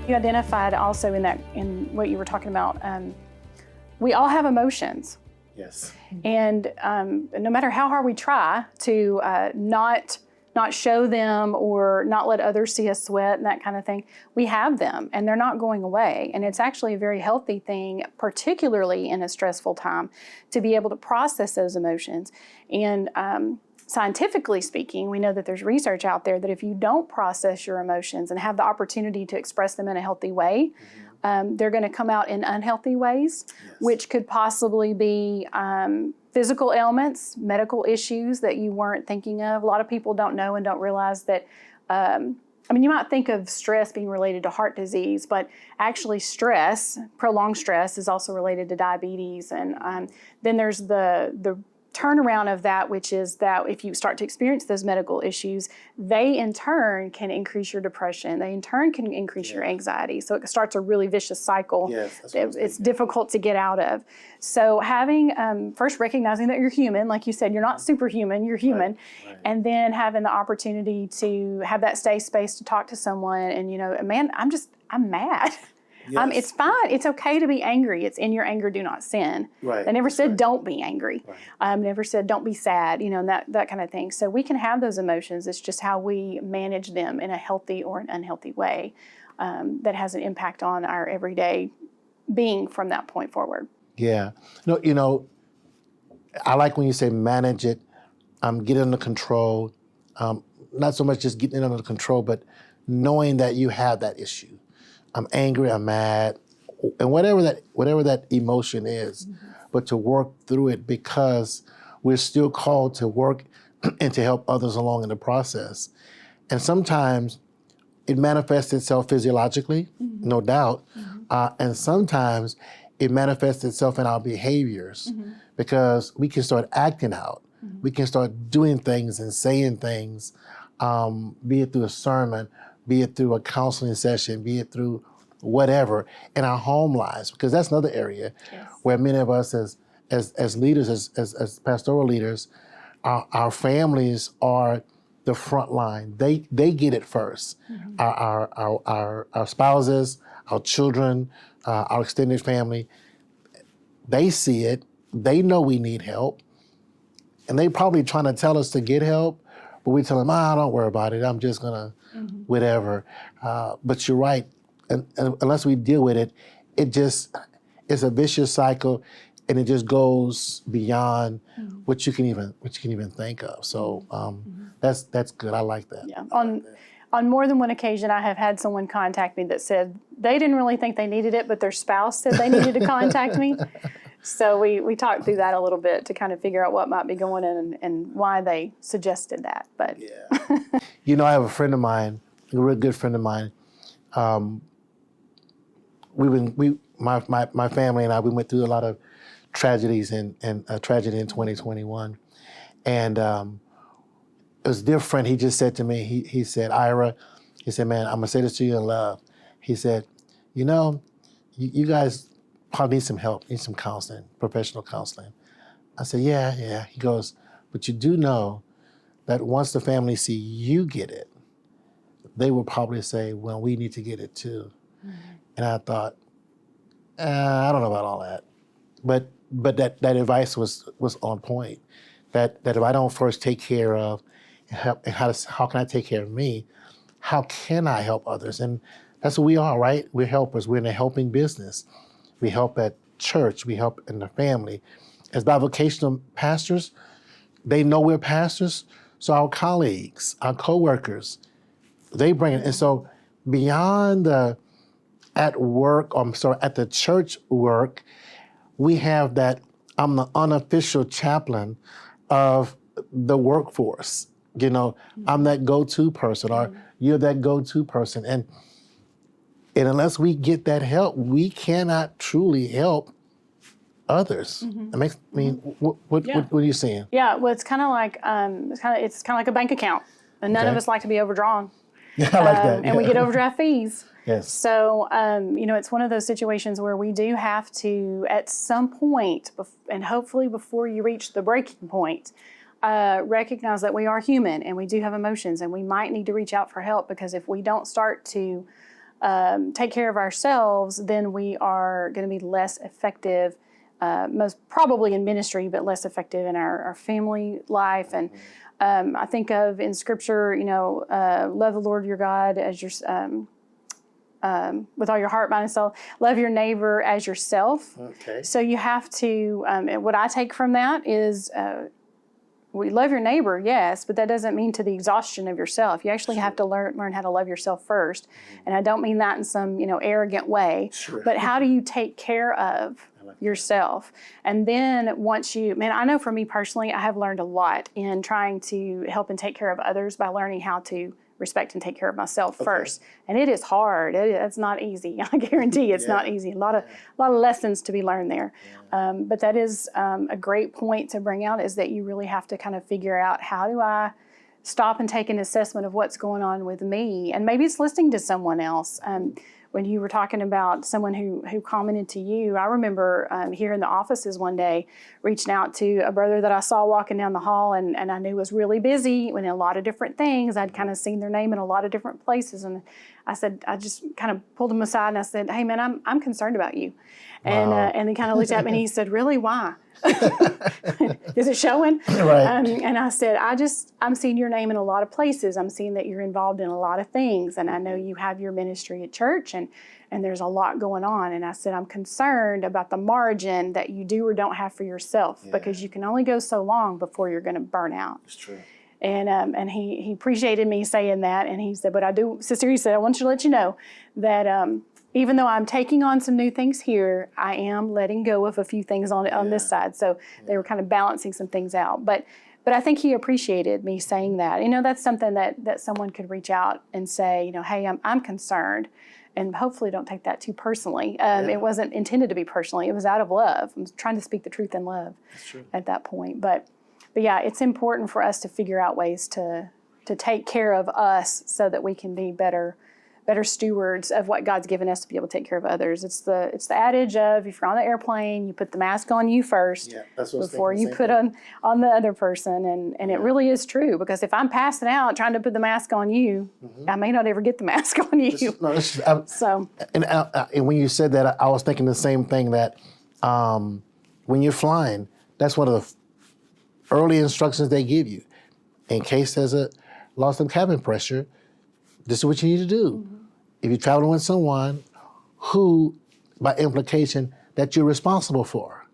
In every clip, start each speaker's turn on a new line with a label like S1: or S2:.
S1: You identified also in what you were talking about, we all have emotions.
S2: Yes.
S1: And no matter how hard we try to not show them or not let others see us sweat and that kind of thing, we have them and they're not going away. And it's actually a very healthy thing, particularly in a stressful time, to be able to process those emotions. And scientifically speaking, we know that there's research out there that if you don't process your emotions and have the opportunity to express them in a healthy way, they're going to come out in unhealthy ways, which could possibly be physical ailments, medical issues that you weren't thinking of. A lot of people don't know and don't realize that, you might think of stress being related to heart disease, but actually stress, prolonged stress, is also related to diabetes. And then there's the turnaround of that, which is that if you start to experience those medical issues, they in turn can increase your depression. They in turn can increase your anxiety. So it starts a really vicious cycle. It's difficult to get out of. So having, first recognizing that you're human, like you said, you're not superhuman, you're human. Right. And then having the opportunity to have that safe space to talk to someone and, man, I'm mad.
S2: Yes.
S1: It's fine. It's okay to be angry. It's in your anger, do not sin.
S2: Right.
S1: They never said don't be angry. Right. Never said don't be sad, and that kind of thing. So we can have those emotions. It's just how we manage them in a healthy or an unhealthy way that has an impact on our everyday being from that point forward.
S2: Yeah. No, I like when you say manage it, get under control. Not so much just getting it under control, but knowing that you have that issue. I'm angry, I'm mad, and whatever that emotion is, but to work through it because we're still called to work and to help others along in the process. And sometimes it manifests itself physiologically, no doubt, and sometimes it manifests itself in our behaviors because we can start acting out. We can start doing things and saying things, be it through a sermon, be it through a counseling session, be it through whatever in our home lives, because that's another area where many of us as leaders, as pastoral leaders, our families are the front line. They get it first. Our spouses, our children, our extended family, they see it. They know we need help, and they probably trying to tell us to get help, but we tell them, don't worry about it. I'm just gonna whatever. But you're right. And unless we deal with it, it's a vicious cycle, and it just goes beyond what you can even think of. So that's good. I like that.
S1: Yeah. On more than one occasion, I have had someone contact me that said they didn't really think they needed it, but their spouse said they needed to contact me. So we talked through that a little bit to kind of figure out what might be going on and why they suggested that. But
S2: I have a friend of mine, a real good friend of mine. My family and I, we went through a lot of tragedies and tragedy in 2021, and it was a dear friend. He just said to me, he said, Ira, he said, man, I'm gonna say this to you in love. He said, you guys probably need some help, need some counseling, professional counseling. I said, yeah. He goes, but you do know that once the family see you get it, they will probably say, well, we need to get it too. And I thought, I don't know about all that. But that advice was on point. That if I don't first take care of, help, and how can I take care of me? How can I help others? And that's what we are, right? We're helpers. We're in a helping business. We help at church. We help in the family. As bivocational pastors, they know we're pastors. So our colleagues, our coworkers, they bring it. And so beyond at the church work, we have that I'm the unofficial chaplain of the workforce. I'm that go-to person, or you're that go-to person. And unless we get that help, we cannot truly help others. It makes what are you saying?
S1: Yeah, well, it's kind of like like a bank account, and none of us like to be overdrawn.
S2: Yeah, I like that.
S1: And we get overdraft fees.
S2: Yes.
S1: So, it's one of those situations where we do have to, at some point, and hopefully before you reach the breaking point, recognize that we are human and we do have emotions, and we might need to reach out for help, because if we don't start to take care of ourselves, then we are going to be less effective, most probably in ministry, but less effective in our family life. And I think of in Scripture, love the Lord your God as your with all your heart, mind, and soul. Love your neighbor as yourself.
S2: Okay.
S1: So you have to. What I take from that is. We love your neighbor, yes, but that doesn't mean to the exhaustion of yourself. You actually have to learn how to love yourself first. And I don't mean that in some, arrogant way.
S2: Sure.
S1: But how do you take care of yourself? And then once I know for me personally, I have learned a lot in trying to help and take care of others by learning how to respect and take care of myself first. And it is hard. It's not easy. I guarantee it's not easy. A lot of lessons to be learned there. But that is a great point to bring out, is that you really have to kind of figure out, how do I stop and take an assessment of what's going on with me? And maybe it's listening to someone else. When you were talking about someone who commented to you, I remember here in the offices one day reaching out to a brother that I saw walking down the hall and I knew was really busy in a lot of different things. I'd kind of seen their name in a lot of different places. And I just kind of pulled him aside and I said, "Hey man, I'm concerned about you." And and he kind of looked at me and he said, "Really? Why?" Is it showing?
S2: Right.
S1: And I said, I'm seeing your name in a lot of places. I'm seeing that you're involved in a lot of things. And I know you have your ministry at church and there's a lot going on. And I said, I'm concerned about the margin that you do or don't have for yourself, because you can only go so long before you're going to burn out.
S2: It's true.
S1: And he appreciated me saying that. And he said, but I do, sister, he said, I want you to let you know that, even though I'm taking on some new things here, I am letting go of a few things on this side. So they were kind of balancing some things out. But I think he appreciated me saying that. That's something that someone could reach out and say, hey, I'm concerned. And hopefully don't take that too personally. It wasn't intended to be personally. It was out of love. I'm trying to speak the truth in love at that point. But yeah, it's important for us to figure out ways to take care of us so that we can be better stewards of what God's given us to be able to take care of others. It's the adage of, if you're on the airplane, you put the mask on you first before you put on the other person. And it really is true, because if I'm passing out trying to put the mask on you, I may not ever get the mask on you.
S2: And when you said that, I was thinking the same thing, that when you're flying, that's one of the early instructions they give you. In case there's a loss in cabin pressure, this is what you need to do. If you're traveling with someone who, by implication, that you're responsible for.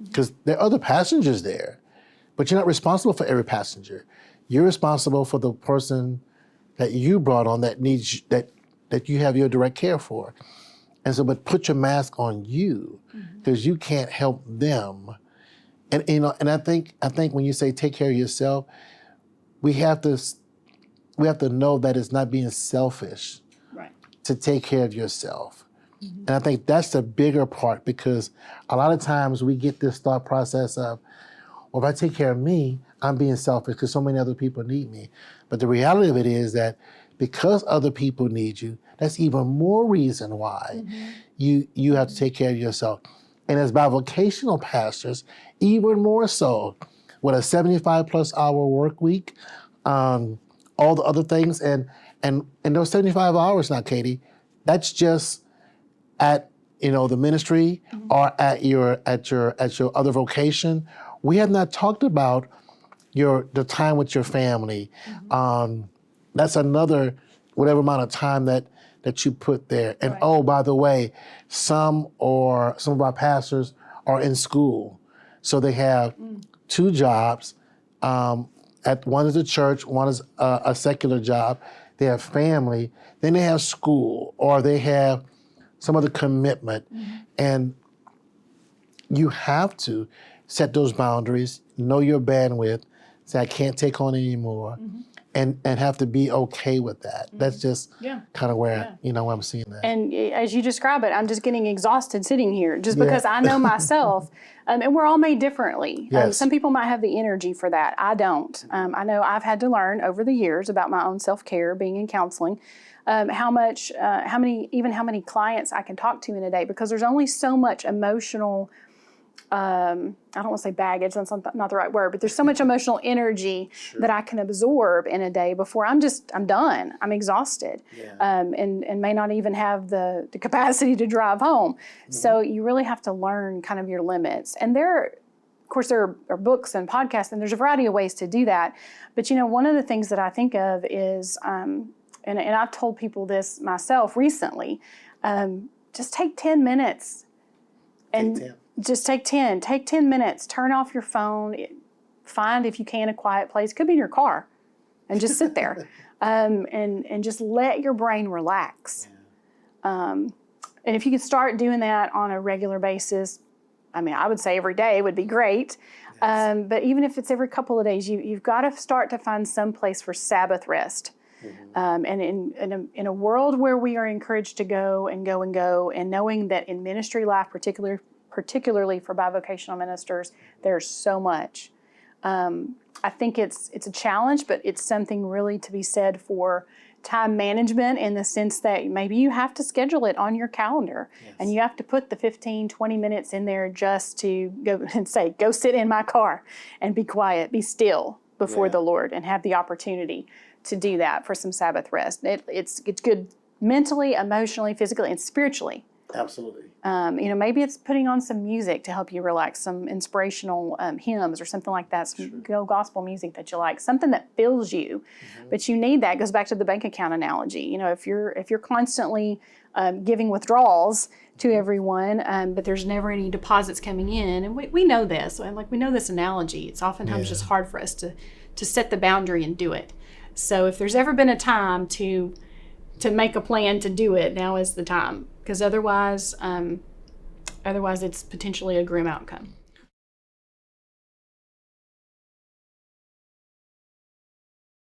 S2: Because there are other passengers there, but you're not responsible for every passenger. You're responsible for the person that you brought on that needs that you have your direct care for. And so, but put your mask on you, because you can't help them. And and I think when you say take care of yourself, we have to know that it's not being selfish to take care of yourself. And I think that's the bigger part, because a lot of times we get this thought process of, well, if I take care of me, I'm being selfish because so many other people need me. But the reality of it is that because other people need you, that's even more reason why you have to take care of yourself. And as bivocational pastors, even more so, with a 75+ hour work week, all the other things, and those 75 hours now, Katie, that's just at the ministry or at your other vocation. We have not talked about the time with your family. That's another whatever amount of time that you put there. And oh, by the way, some of our pastors are in school, so they have 2 jobs. One is a church, one is a secular job. They have family, then they have school, or they have some other commitment. And you have to set those boundaries, know your bandwidth, say, I can't take on anymore, and have to be okay with that. That's just kind of where, I'm seeing that.
S1: And as you describe it, I'm just getting exhausted sitting here just because I know myself. And we're all made differently.
S2: Yes.
S1: Some people might have the energy for that. I don't. I know I've had to learn over the years about my own self-care, being in counseling, how many clients I can talk to in a day, because there's only so much emotional I don't want to say baggage, that's not the right word, but there's so much emotional energy that I can absorb in a day before I'm done. I'm exhausted, and may not even have the capacity to drive home. So you really have to learn kind of your limits. And of course, there are books and podcasts, and there's a variety of ways to do that. But, one of the things that I think of is, and I've told people this myself recently, just take 10 minutes and just take 10 minutes, turn off your phone, find, if you can, a quiet place, could be in your car, and just sit there, and just let your brain relax. And if you could start doing that on a regular basis, I would say every day would be great. But even if it's every couple of days, you've got to start to find some place for Sabbath rest. And in a world where we are encouraged to go and go and go, and knowing that in ministry life, particularly for bivocational ministers, there's so much. I think it's a challenge, but it's something really to be said for time management, in the sense that maybe you have to schedule it on your calendar, and you have to put the 15, 20 minutes in there just to go and say, go sit in my car and be quiet, be still before the Lord, and have the opportunity to do that for some Sabbath rest. It's good mentally, emotionally, physically, and spiritually.
S2: Absolutely.
S1: Maybe it's putting on some music to help you relax, some inspirational hymns or something like that, some gospel music that you like, something that fills you. But you need that. It goes back to the bank account analogy. If you're constantly giving withdrawals to everyone, but there's never any deposits coming in, and we know this, and we know this analogy. It's oftentimes just hard for us to set the boundary and do it. So if there's ever been a time to make a plan to do it, now is the time, because otherwise it's potentially a grim outcome.